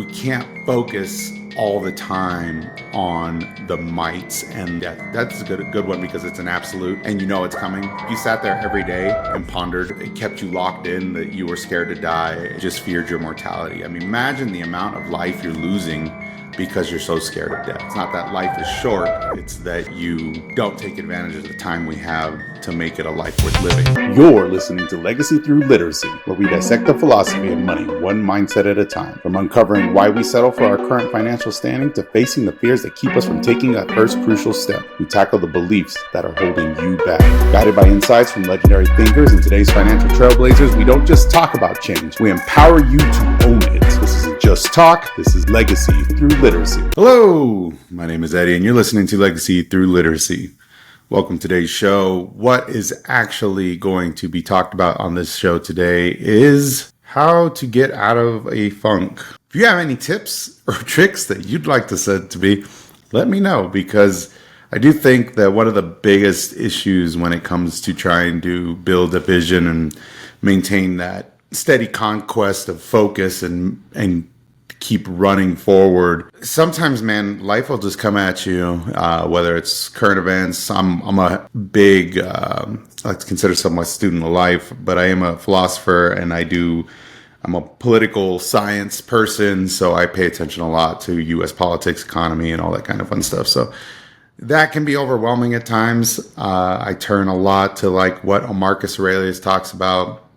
we can't focus all the time on the mites, and that's a good one because it's an absolute and you know it's coming. If you sat there every day and pondered, it kept you locked in that you were scared to die, just feared your mortality. I mean, imagine the amount of life you're losing because you're so scared of death. It's not that life is short, it's that you don't take advantage of the time we have to make it a life worth living. You're listening to Legacy Through Literacy, where we dissect the philosophy of money one mindset at a time. From uncovering why we settle for our current financial standing to facing the fears that keep us from taking that first crucial step, we tackle the beliefs that are holding you back. Guided by insights from legendary thinkers and today's financial trailblazers, we don't just talk about change, we empower you to own it. This isn't just talk, this is Legacy Through Literacy. Hello, my name is Eddie and you're listening to Legacy Through Literacy. Welcome to today's show. What is actually going to be talked about on this show today is how to get out of a funk. If you have any tips or tricks that you'd like to send to me, let me know, because I do think that one of the biggest issues when it comes to trying to build a vision and maintain that steady conquest of focus and keep running forward. Sometimes, man, life will just come at you, whether it's current events. I'm a big, I like to consider myself a student of life, but I am a philosopher and I'm a political science person, so I pay attention a lot to U.S. politics, economy, and all that kind of fun stuff. So that can be overwhelming at times. I turn a lot to like what Marcus Aurelius talks about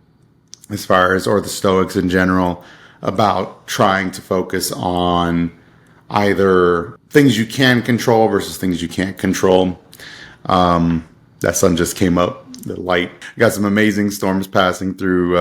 as far as, or the Stoics in general, about trying to focus on either things you can control versus things you can't control. That sun just came up, the light. Got some amazing storms passing through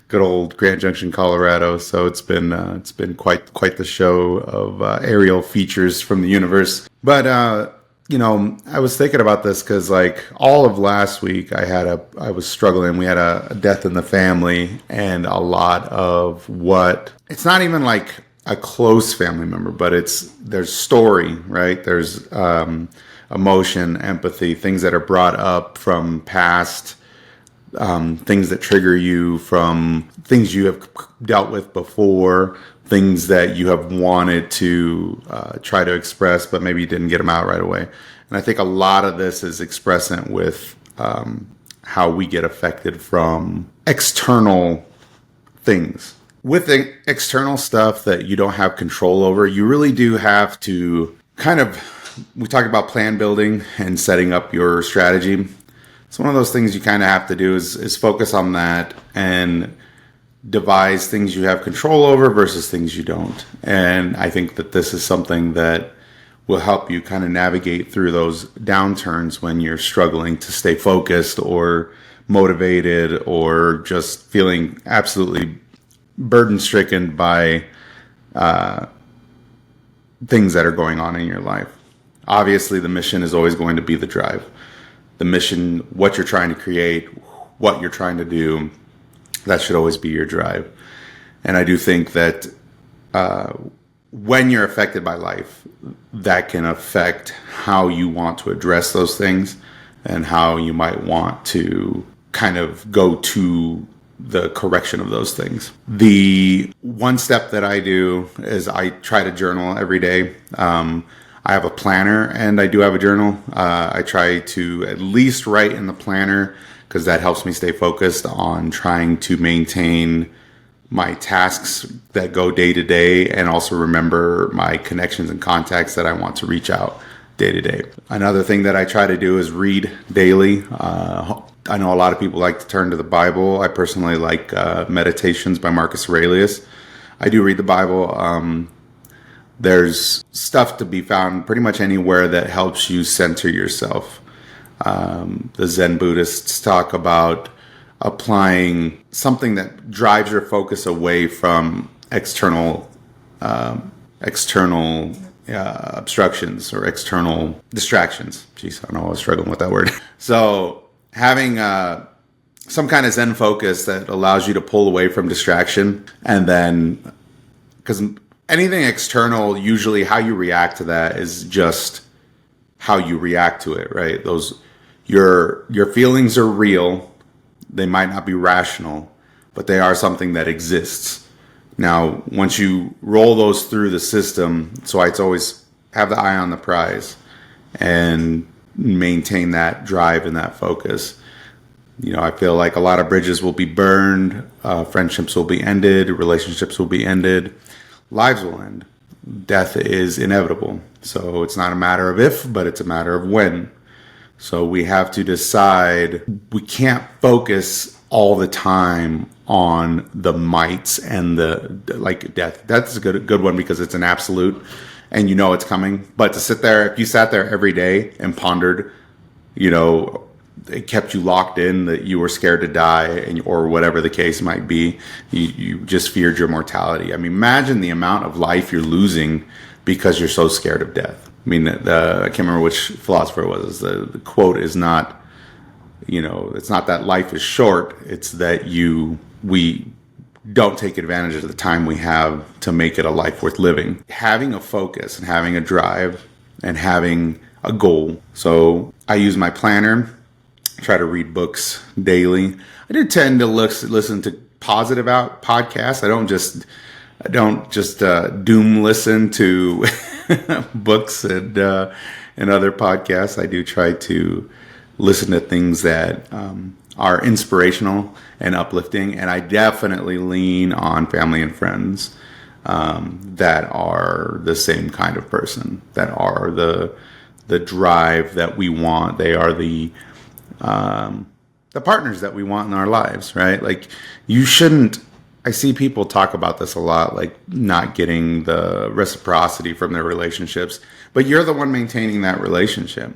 good old Grand Junction, Colorado. So it's been quite the show of aerial features from the universe. But I was thinking about this because like all of last week I was struggling. We had a death in the family and a lot of it's not even like a close family member, but there's story, right? There's emotion, empathy, things that are brought up from past, things that trigger you from things you have dealt with before, things that you have wanted to try to express, but maybe you didn't get them out right away. And I think a lot of this is expressant with how we get affected from external things. With the external stuff that you don't have control over, you really do have to we talked about plan building and setting up your strategy. It's one of those things you kind of have to do is focus on that and devise things you have control over versus things you don't. And I think that this is something that will help you kind of navigate through those downturns when you're struggling to stay focused or motivated or just feeling absolutely burden-stricken by things that are going on in your life. Obviously, the mission is always going to be the drive. The mission, what you're trying to create, what you're trying to do, that should always be your drive. And I do think that when you're affected by life, that can affect how you want to address those things and how you might want to kind of go to the correction of those things. The one step that I do is I try to journal every day. I have a planner and I do have a journal. I try to at least write in the planner because that helps me stay focused on trying to maintain my tasks that go day to day and also remember my connections and contacts that I want to reach out day to day. Another thing that I try to do is read daily. I know a lot of people like to turn to the Bible. I personally like Meditations by Marcus Aurelius. I do read the Bible. There's stuff to be found pretty much anywhere that helps you center yourself. The Zen Buddhists talk about applying something that drives your focus away from external obstructions or external distractions. Jeez, I don't know, I was struggling with that word. So having some kind of Zen focus that allows you to pull away from distraction, and then, because anything external, usually how you react to that is just how you react to it, right? Your feelings are real. They might not be rational, but they are something that exists. Now, once you roll those through the system, so it's always have the eye on the prize and maintain that drive and that focus. I feel like a lot of bridges will be burned, friendships will be ended, relationships will be ended, lives will end. Death is inevitable. So it's not a matter of if, but it's a matter of when. So we have to decide. We can't focus all the time on the mites and the like death. That's a good one because it's an absolute and it's coming. But to sit there, if you sat there every day and pondered, it kept you locked in that you were scared to die or whatever the case might be. You just feared your mortality. I mean, imagine the amount of life you're losing because you're so scared of death. I mean, I can't remember which philosopher it was. The quote is not, it's not that life is short. It's that we don't take advantage of the time we have to make it a life worth living. Having a focus and having a drive and having a goal. So I use my planner, try to read books daily. I do tend to listen to positive podcasts. I don't just doom listen to books and other podcasts. I do try to listen to things that are inspirational and uplifting, and I definitely lean on family and friends that are the same kind of person, that are the drive that we want. They are the partners that we want in our lives, right? Like you shouldn't. I see people talk about this a lot, like not getting the reciprocity from their relationships, but you're the one maintaining that relationship.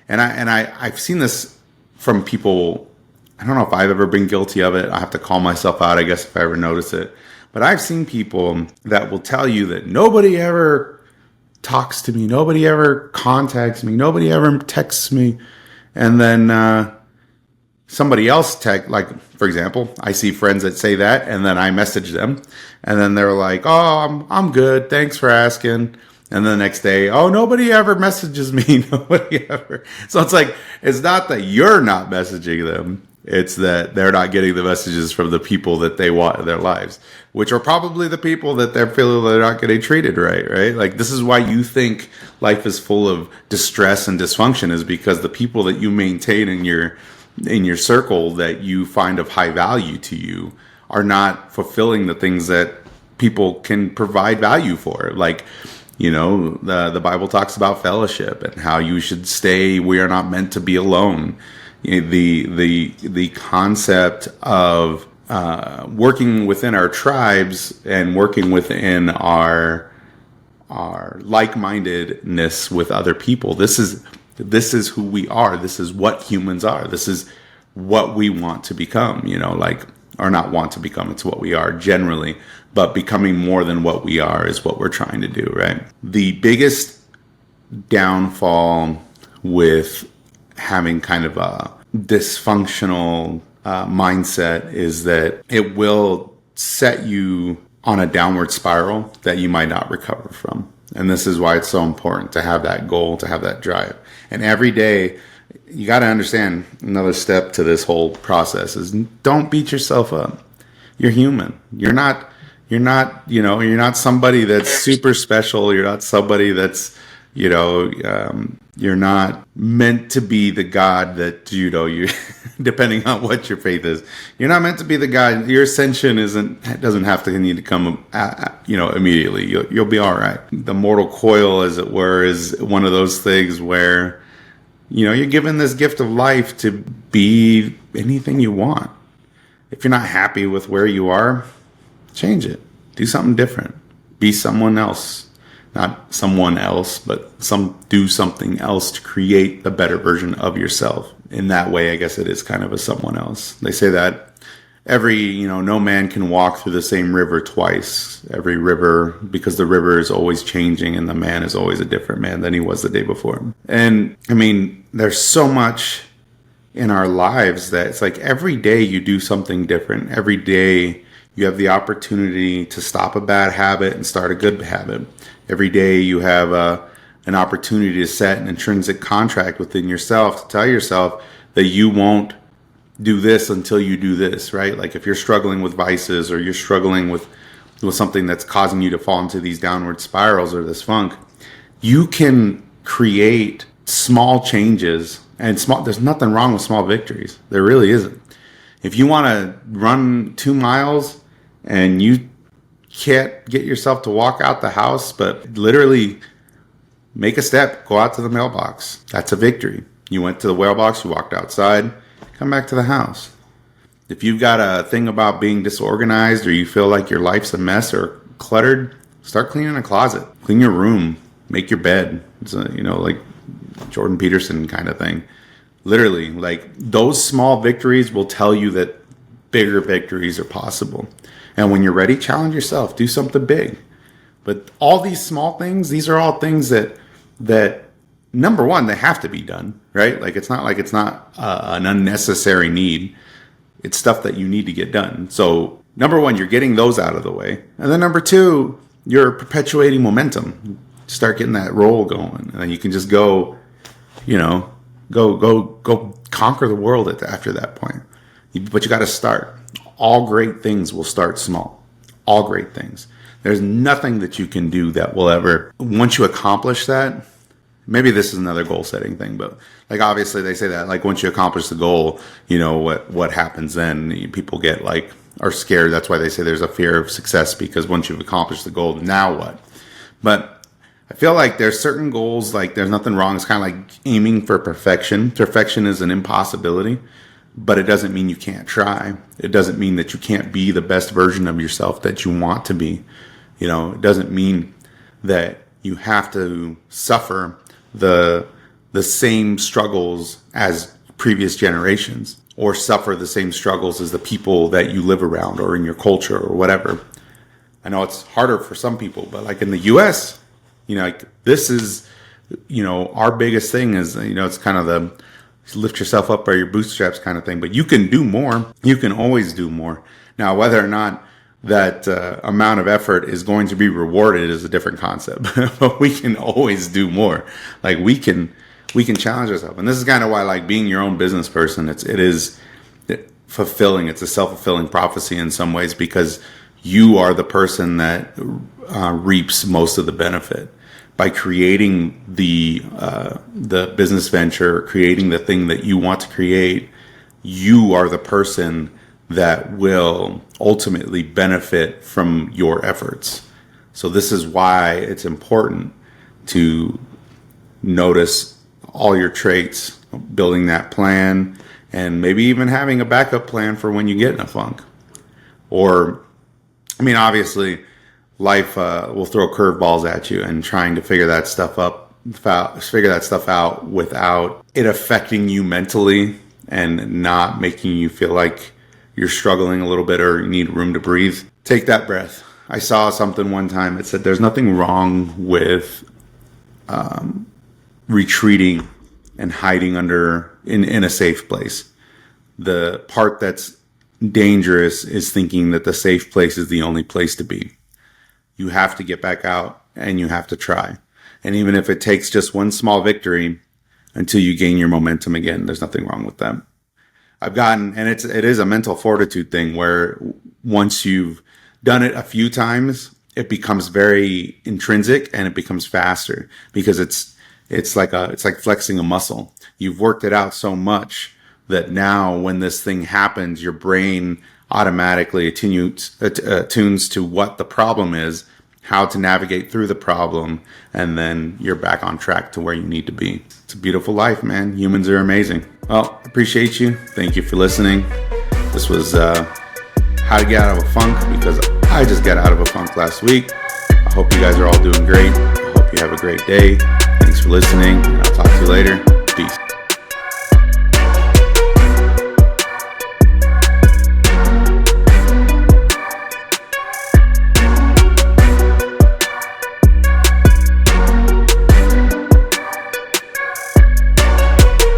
And I've seen this from people. I don't know if I've ever been guilty of it. I have to call myself out, I guess, if I ever notice it. But I've seen people that will tell you that nobody ever talks to me, nobody ever contacts me, nobody ever texts me, and then somebody else like, for example, I see friends that say that, and then I message them, and then they're like, "Oh, I'm good. Thanks for asking." And the next day, "Oh, nobody ever messages me. Nobody ever." So it's like, it's not that you're not messaging them. It's that they're not getting the messages from the people that they want in their lives, which are probably the people that they're feeling they're not getting treated right? Like, this is why you think life is full of distress and dysfunction, is because the people that you maintain in your circle that you find of high value to you are not fulfilling the things that people can provide value for. Like, the Bible talks about fellowship and how you should stay. We are not meant to be alone. The concept of working within our tribes and working within our like-mindedness with other people. This is who we are. This is what humans are. This is what we want to become, or not want to become. It's what we are generally, but becoming more than what we are is what we're trying to do, right? The biggest downfall with having kind of a dysfunctional mindset is that it will set you on a downward spiral that you might not recover from. And this is why it's so important to have that goal, to have that drive. And every day, you got to understand, another step to this whole process is don't beat yourself up. You're human. You're not somebody that's super special. You're not somebody that's, you're not meant to be the God that, you depending on what your faith is, you're not meant to be the God. Your ascension doesn't have to need to come, immediately. You'll be all right. The mortal coil, as it were, is one of those things where, you're given this gift of life to be anything you want. If you're not happy with where you are, change it. Do something different. Be someone else. Not someone else, but do something else to create the better version of yourself. In that way, I guess it is kind of a someone else. They say that no man can walk through the same river twice. Every river, because the river is always changing and the man is always a different man than he was the day before. And I mean, there's so much in our lives that it's like every day you do something different. Every day you have the opportunity to stop a bad habit and start a good habit. Every day you have an opportunity to set an intrinsic contract within yourself to tell yourself that you won't do this until you do this, right? Like if you're struggling with vices or you're struggling with with something that's causing you to fall into these downward spirals or this funk, you can create small changes there's nothing wrong with small victories. There really isn't. If you want to run 2 miles and you can't get yourself to walk out the house, but literally make a step, go out to the mailbox. That's a victory. You went to the mailbox, you walked outside, come back to the house. If you've got a thing about being disorganized or you feel like your life's a mess or cluttered, start cleaning a closet, clean your room, make your bed. It's like Jordan Peterson kind of thing. Literally, like those small victories will tell you that bigger victories are possible. And when you're ready, challenge yourself, do something big. But all these small things, these are all things that number one, they have to be done, right? Like it's not an unnecessary need. It's stuff that you need to get done. So number one, you're getting those out of the way. And then number two, you're perpetuating momentum. Start getting that roll going. And then you can just go conquer the world after that point. But you got to start. All great things will start small. All great things. There's nothing that you can do that will ever, once you accomplish that, maybe this is another goal setting thing, but like obviously they say that like once you accomplish the goal, what happens then? People get are scared. That's why they say there's a fear of success, because once you've accomplished the goal, now what? But I feel like there's certain goals, like there's nothing wrong. It's kind of like aiming for perfection. Perfection is an impossibility, but it doesn't mean you can't try. It doesn't mean that you can't be the best version of yourself that you want to be. It doesn't mean that you have to suffer the same struggles as previous generations or suffer the same struggles as the people that you live around or in your culture or whatever. I know it's harder for some people, but like in the US, this is, our biggest thing is, it's kind of the lift yourself up by your bootstraps kind of thing, but you can do more. You can always do more. Now, whether or not that amount of effort is going to be rewarded is a different concept, but we can always do more. Like we can challenge ourselves. And this is kind of why, like, being your own business person, it is fulfilling. It's a self-fulfilling prophecy in some ways, because you are the person that reaps most of the benefit by creating the business venture, creating the thing that you want to create. You are the person that will ultimately benefit from your efforts. So this is why it's important to notice all your traits, building that plan, and maybe even having a backup plan for when you get in a funk. Or, obviously, life will throw curveballs at you, and trying to figure that stuff out without it affecting you mentally and not making you feel like you're struggling a little bit or you need room to breathe. Take that breath. I saw something one time. It said there's nothing wrong with retreating and hiding in a safe place. The part that's dangerous is thinking that the safe place is the only place to be. You have to get back out and you have to try. And even if it takes just one small victory until you gain your momentum again, there's nothing wrong with that. And it is a mental fortitude thing where once you've done it a few times, it becomes very intrinsic and it becomes faster, because it's like flexing a muscle. You've worked it out so much that now when this thing happens, your brain automatically attunes to what the problem is, how to navigate through the problem, and then you're back on track to where you need to be. It's a beautiful life, man. Humans are amazing. Well, appreciate you. Thank you for listening. This was how to get out of a funk, because I just got out of a funk last week. I hope you guys are all doing great. I hope you have a great day. Thanks for listening, and I'll talk to you later. Peace.